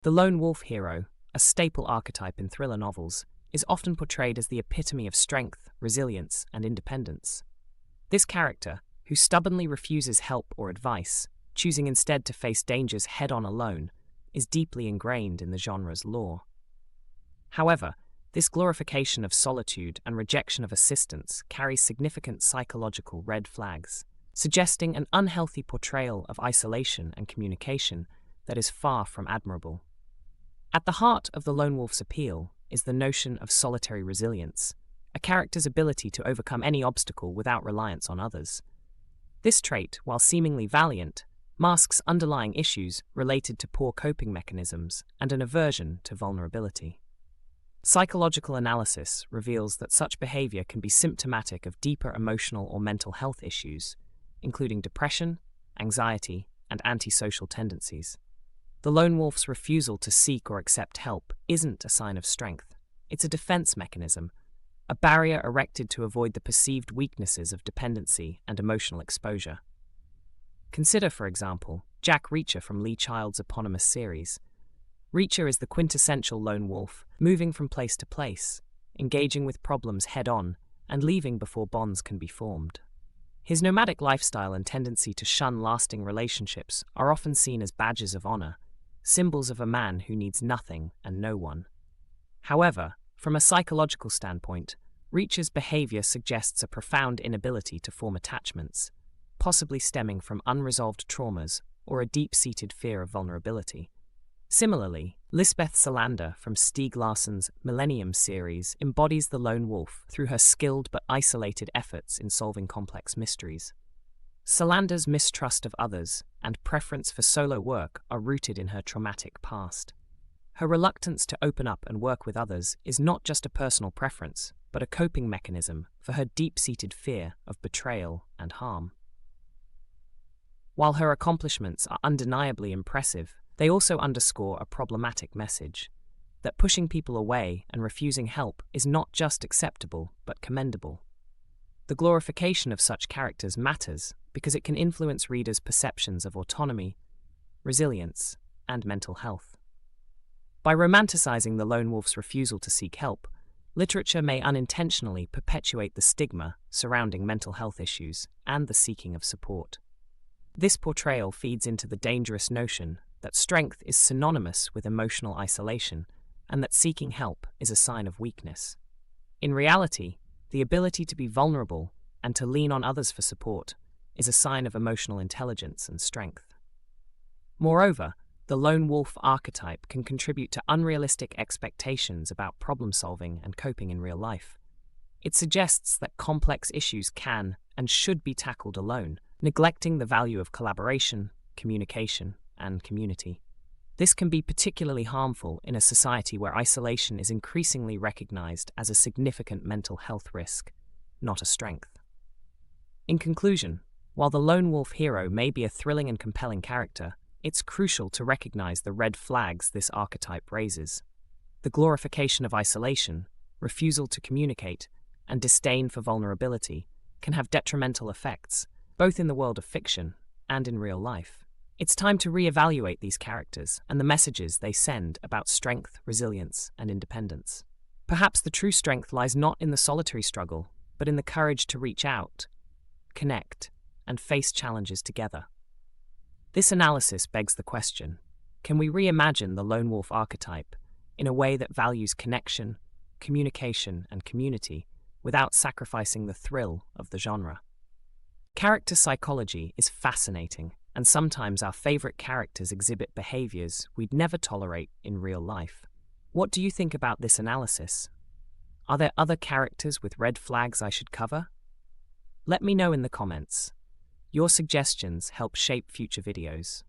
The lone wolf hero, a staple archetype in thriller novels, is often portrayed as the epitome of strength, resilience, and independence. This character, who stubbornly refuses help or advice, choosing instead to face dangers head-on alone, is deeply ingrained in the genre's lore. However, this glorification of solitude and rejection of assistance carries significant psychological red flags, suggesting an unhealthy portrayal of isolation and communication that is far from admirable. At the heart of the lone wolf's appeal is the notion of solitary resilience, a character's ability to overcome any obstacle without reliance on others. This trait, while seemingly valiant, masks underlying issues related to poor coping mechanisms and an aversion to vulnerability. Psychological analysis reveals that such behavior can be symptomatic of deeper emotional or mental health issues, including depression, anxiety, and antisocial tendencies. The lone wolf's refusal to seek or accept help isn't a sign of strength. It's a defense mechanism, a barrier erected to avoid the perceived weaknesses of dependency and emotional exposure. Consider, for example, Jack Reacher from Lee Child's eponymous series. Reacher is the quintessential lone wolf, moving from place to place, engaging with problems head-on, and leaving before bonds can be formed. His nomadic lifestyle and tendency to shun lasting relationships are often seen as badges of honor, symbols of a man who needs nothing and no one. However, from a psychological standpoint, Reacher's behavior suggests a profound inability to form attachments, possibly stemming from unresolved traumas or a deep-seated fear of vulnerability. Similarly, Lisbeth Salander from Stieg Larsson's Millennium series embodies the lone wolf through her skilled but isolated efforts in solving complex mysteries. Salander's mistrust of others and preference for solo work are rooted in her traumatic past. Her reluctance to open up and work with others is not just a personal preference, but a coping mechanism for her deep-seated fear of betrayal and harm. While her accomplishments are undeniably impressive, they also underscore a problematic message: that pushing people away and refusing help is not just acceptable, but commendable. The glorification of such characters matters because it can influence readers' perceptions of autonomy, resilience, and mental health. By romanticizing the lone wolf's refusal to seek help, literature may unintentionally perpetuate the stigma surrounding mental health issues and the seeking of support. This portrayal feeds into the dangerous notion that strength is synonymous with emotional isolation and that seeking help is a sign of weakness. In reality, the ability to be vulnerable and to lean on others for support is a sign of emotional intelligence and strength. Moreover, the lone wolf archetype can contribute to unrealistic expectations about problem-solving and coping in real life. It suggests that complex issues can and should be tackled alone, neglecting the value of collaboration, communication, and community. This can be particularly harmful in a society where isolation is increasingly recognized as a significant mental health risk, not a strength. In conclusion, while the lone wolf hero may be a thrilling and compelling character, it's crucial to recognize the red flags this archetype raises. The glorification of isolation, refusal to communicate, and disdain for vulnerability can have detrimental effects, both in the world of fiction and in real life. It's time to re-evaluate these characters and the messages they send about strength, resilience, and independence. Perhaps the true strength lies not in the solitary struggle, but in the courage to reach out, connect, and face challenges together. This analysis begs the question: can we reimagine the lone wolf archetype in a way that values connection, communication, and community without sacrificing the thrill of the genre? Character psychology is fascinating, and sometimes our favorite characters exhibit behaviors we'd never tolerate in real life. What do you think about this analysis? Are there other characters with red flags I should cover? Let me know in the comments. Your suggestions help shape future videos.